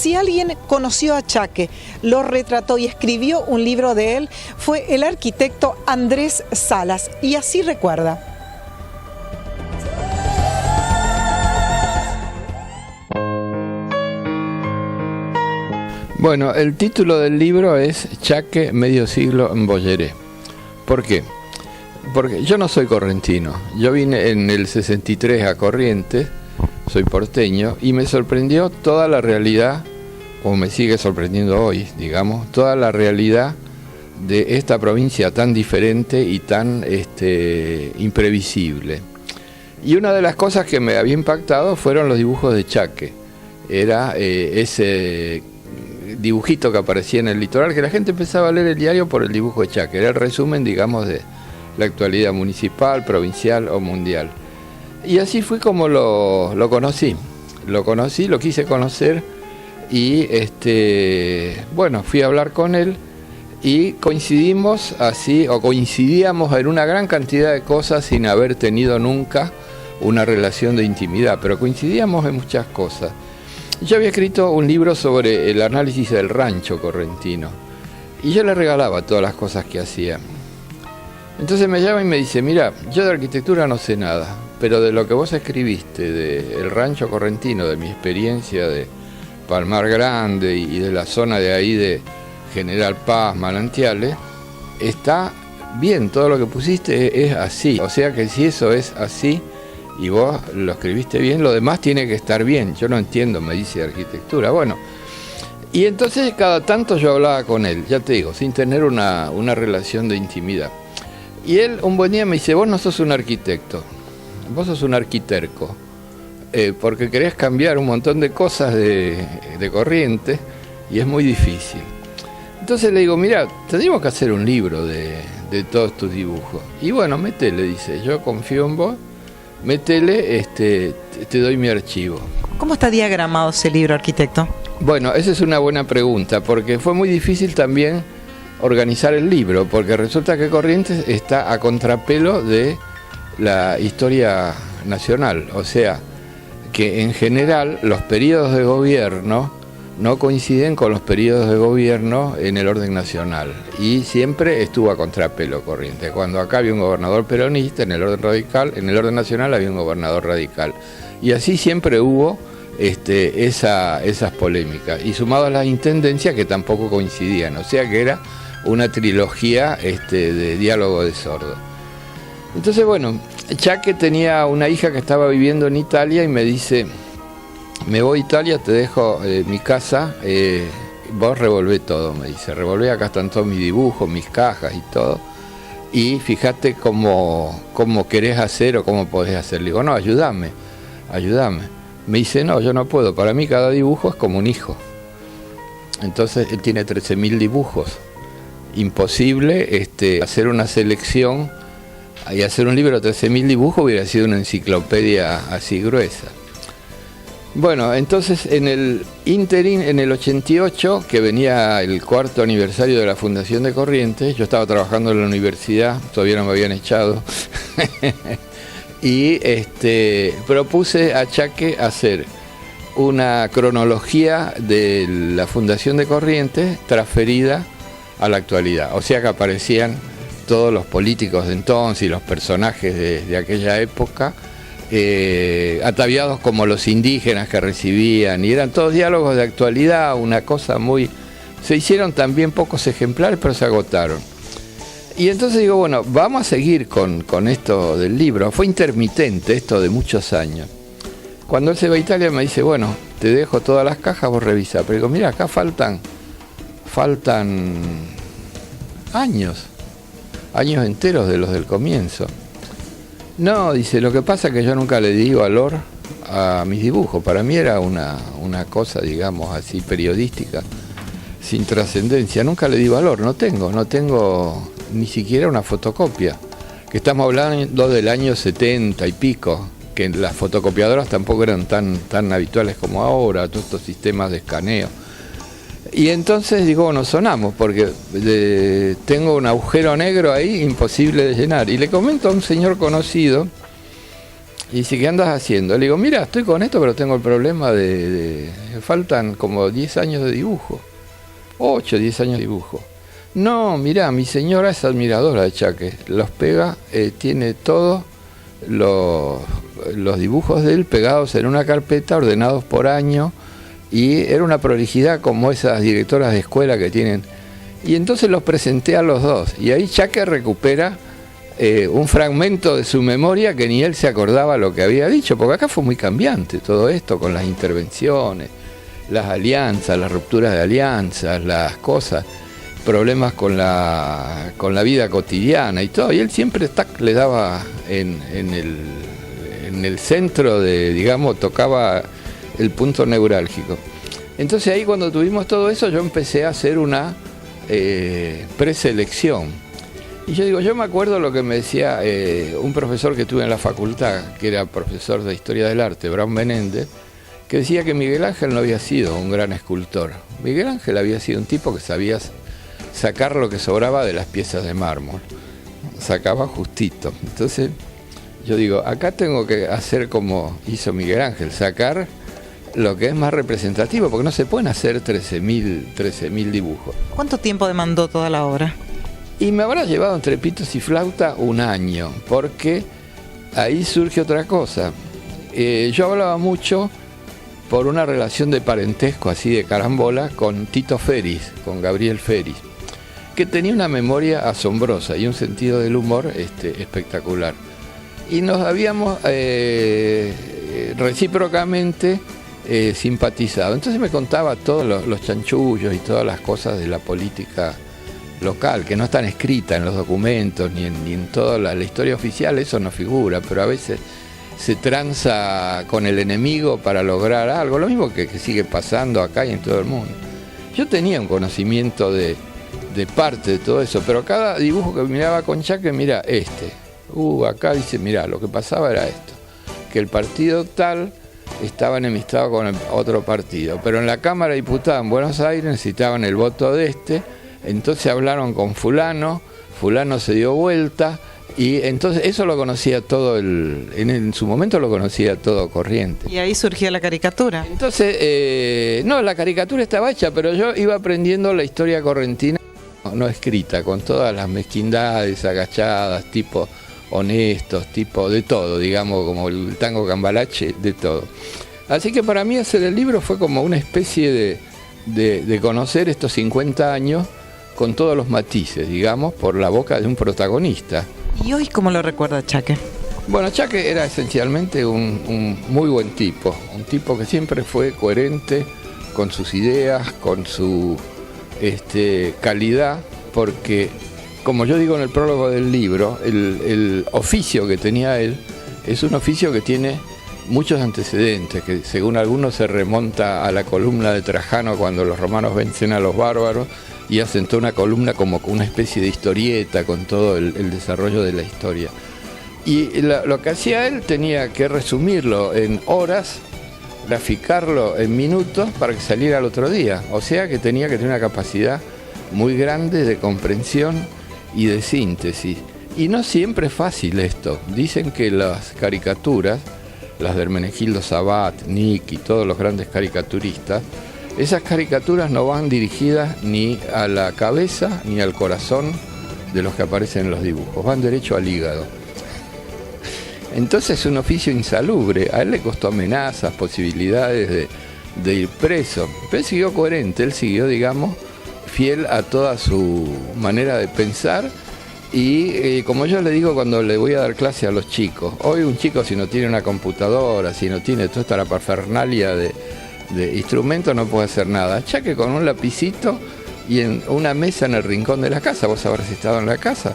si alguien conoció a Chaque, lo retrató y escribió un libro de él, fue el arquitecto Andrés Salas, y así recuerda. Bueno, el título del libro es Chaque, medio siglo en Bolleré. ¿Por qué? Porque yo no soy correntino. Yo vine en el 63 a Corrientes, soy porteño, y me sorprendió toda la realidad, o me sigue sorprendiendo hoy, digamos, toda la realidad de esta provincia tan diferente y tan imprevisible. Y una de las cosas que me había impactado fueron los dibujos de Chaque. Era ese dibujito que aparecía en el litoral, que la gente empezaba a leer el diario por el dibujo de Chaque. Era el resumen, digamos, de la actualidad municipal, provincial o mundial. Y así fue como lo conocí. Lo quise conocer y bueno, fui a hablar con él y coincidimos así, o coincidíamos en una gran cantidad de cosas sin haber tenido nunca una relación de intimidad, pero coincidíamos en muchas cosas. Yo había escrito un libro sobre el análisis del rancho correntino y yo le regalaba todas las cosas que hacía. Entonces me llama y me dice, mira, yo de arquitectura no sé nada, pero de lo que vos escribiste del rancho correntino, de mi experiencia de Palmar Grande y de la zona de ahí de General Paz, Manantiales, está bien, todo lo que pusiste es así. O sea que si eso es así y vos lo escribiste bien, lo demás tiene que estar bien. Yo no entiendo, me dice, de arquitectura. Bueno, y entonces cada tanto yo hablaba con él, ya te digo, sin tener una relación de intimidad. Y él un buen día me dice, vos no sos un arquitecto, vos sos un arquiterco, porque querés cambiar un montón de cosas de Corrientes y es muy difícil. Entonces le digo, mira, tendríamos que hacer un libro de todos tus dibujos. Y bueno, métele, dice, yo confío en vos, métele, te doy mi archivo. ¿Cómo está diagramado ese libro, arquitecto? Bueno, esa es una buena pregunta, porque fue muy difícil también organizar el libro, porque resulta que Corrientes está a contrapelo de la historia nacional, o sea, que en general los periodos de gobierno no coinciden con los periodos de gobierno en el orden nacional, y siempre estuvo a contrapelo Corrientes. Cuando acá había un gobernador peronista, en el orden radical, en el orden nacional había un gobernador radical, y así siempre hubo esas polémicas, y sumado a las intendencias que tampoco coincidían, o sea que era una trilogía de diálogo de sordo. Entonces, bueno, Chaque tenía una hija que estaba viviendo en Italia y me dice, me voy a Italia, te dejo mi casa, vos revolvé todo, me dice, revolvé, acá están todos mis dibujos, mis cajas y todo, y fíjate cómo querés hacer o cómo podés hacer. Le digo, no, ayúdame. Me dice, no, yo no puedo, para mí cada dibujo es como un hijo. Entonces él tiene 13.000 dibujos. Imposible hacer una selección y hacer un libro de 13.000 dibujos hubiera sido una enciclopedia así gruesa. Bueno, entonces en el ínterin, en el 88, que venía el 4º aniversario de la Fundación de Corrientes, yo estaba trabajando en la universidad, todavía no me habían echado, y propuse a Chaque hacer una cronología de la Fundación de Corrientes transferida a la actualidad, o sea que aparecían todos los políticos de entonces y los personajes de aquella época, ataviados como los indígenas que recibían, y eran todos diálogos de actualidad, una cosa muy... Se hicieron también pocos ejemplares, pero se agotaron. Y entonces digo, bueno, vamos a seguir con esto del libro. Fue intermitente esto de muchos años. Cuando él se va a Italia me dice, bueno, te dejo todas las cajas, vos revisa. Pero digo, mira, acá faltan años enteros de los del comienzo. No, dice, lo que pasa es que yo nunca le di valor a mis dibujos. Para mí era una cosa, digamos así, periodística, sin trascendencia. Nunca le di valor, no tengo ni siquiera una fotocopia. Que estamos hablando del año 70 y pico, que las fotocopiadoras tampoco eran tan habituales como ahora, todos estos sistemas de escaneo. Y entonces digo, bueno, sonamos, porque tengo un agujero negro ahí imposible de llenar. Y le comento a un señor conocido, Y dice, ¿qué andas haciendo? Le digo, mira, estoy con esto, pero tengo el problema de faltan como 10 años de dibujo. 8, 10 años de dibujo. No, mira, mi señora es admiradora de Chaque. Los pega, tiene todos los dibujos de él pegados en una carpeta, ordenados por año. Y era una prolijidad como esas directoras de escuela que tienen. Y entonces los presenté a los dos. Y ahí Chaque recupera un fragmento de su memoria que ni él se acordaba lo que había dicho, porque acá fue muy cambiante todo esto, con las intervenciones, las alianzas, las rupturas de alianzas, las cosas, problemas con la vida cotidiana y todo. Y él siempre le daba en el centro de, digamos, tocaba el punto neurálgico. Entonces ahí cuando tuvimos todo eso, yo empecé a hacer una preselección. Y yo digo, yo me acuerdo lo que me decía un profesor que tuve en la facultad, que era profesor de Historia del Arte, Brown Menéndez, que decía que Miguel Ángel no había sido un gran escultor. Miguel Ángel había sido un tipo que sabía sacar lo que sobraba de las piezas de mármol. Sacaba justito. Entonces yo digo, acá tengo que hacer como hizo Miguel Ángel, sacar lo que es más representativo, porque no se pueden hacer 13.000 dibujos. ¿Cuánto tiempo demandó toda la obra? Y me habrá llevado entre pitos y flauta un año, porque ahí surge otra cosa. Yo hablaba mucho por una relación de parentesco, así de carambola, con Tito Feris, con Gabriel Feris, que tenía una memoria asombrosa y un sentido del humor espectacular. Y nos habíamos recíprocamente simpatizado. Entonces me contaba todos los chanchullos y todas las cosas de la política local, que no están escritas en los documentos ni en toda la historia oficial, eso no figura, pero a veces se tranza con el enemigo para lograr algo, lo mismo que sigue pasando acá y en todo el mundo. Yo tenía un conocimiento de parte de todo eso, pero cada dibujo que miraba con Chaque, mira acá dice, mira, lo que pasaba era esto, que el partido tal estaba enemistado con el otro partido, pero en la Cámara de Diputados en Buenos Aires necesitaban el voto de entonces hablaron con fulano se dio vuelta, y entonces eso lo conocía todo, en su momento lo conocía todo Corrientes. Y ahí surgió la caricatura. Entonces, no, la caricatura estaba hecha, pero yo iba aprendiendo la historia correntina no escrita, con todas las mezquindades, agachadas, tipo honestos, tipo de todo, digamos, como el tango Cambalache, de todo. Así que para mí hacer el libro fue como una especie de conocer estos 50 años con todos los matices, digamos, por la boca de un protagonista. ¿Y hoy cómo lo recuerda Chaque? Bueno, Chaque era esencialmente un muy buen tipo, un tipo que siempre fue coherente con sus ideas, con su calidad, porque, como yo digo en el prólogo del libro, el oficio que tenía él es un oficio que tiene muchos antecedentes, que según algunos se remonta a la columna de Trajano cuando los romanos vencen a los bárbaros y hacen toda una columna como una especie de historieta con todo el desarrollo de la historia. Y lo que hacía él tenía que resumirlo en horas, graficarlo en minutos para que saliera al otro día. O sea que tenía que tener una capacidad muy grande de comprensión y de síntesis. Y no siempre es fácil esto. Dicen que las caricaturas, las de Hermenegildo Sabat, Nick y todos los grandes caricaturistas, esas caricaturas no van dirigidas ni a la cabeza ni al corazón de los que aparecen en los dibujos, van derecho al hígado. Entonces es un oficio insalubre, a él le costó amenazas, posibilidades de ir preso, pero él siguió coherente, él siguió, digamos, fiel a toda su manera de pensar. Y como yo le digo cuando le voy a dar clase a los chicos, hoy un chico si no tiene una computadora, si no tiene toda esta parafernalia de instrumentos no puede hacer nada. Chaque con un lapicito y en una mesa en el rincón de la casa, vos habrás estado en la casa,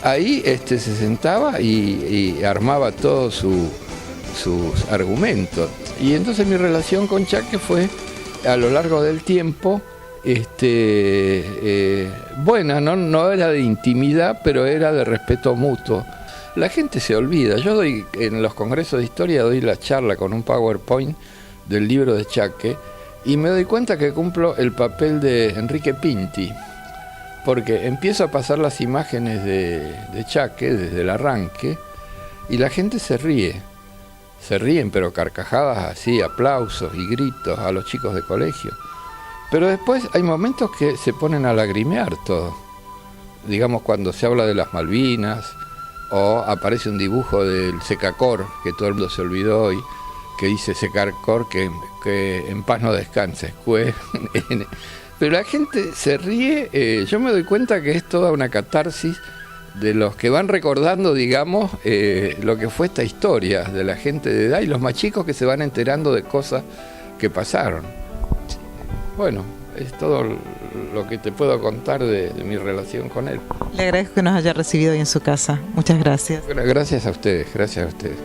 ahí se sentaba y armaba todos sus argumentos. Y entonces mi relación con Chaque fue a lo largo del tiempo buena, no era de intimidad, pero era de respeto mutuo. La gente se olvida. Yo doy en los congresos de historia, doy la charla con un PowerPoint del libro de Chaque y me doy cuenta que cumplo el papel de Enrique Pinti, porque empiezo a pasar las imágenes de Chaque desde el arranque y la gente se ríe. se ríen, pero carcajadas así, aplausos y gritos a los chicos de colegio. Pero después hay momentos que se ponen a lagrimear todo. Digamos, cuando se habla de las Malvinas, o aparece un dibujo del Secacor, que todo el mundo se olvidó hoy, que dice Secacor que en paz no descanse. Pero la gente se ríe, yo me doy cuenta que es toda una catarsis de los que van recordando, digamos, lo que fue esta historia de la gente de edad y los más chicos que se van enterando de cosas que pasaron. Bueno, es todo lo que te puedo contar de mi relación con él. Le agradezco que nos haya recibido hoy en su casa. Muchas gracias. Bueno, gracias a ustedes, gracias a ustedes.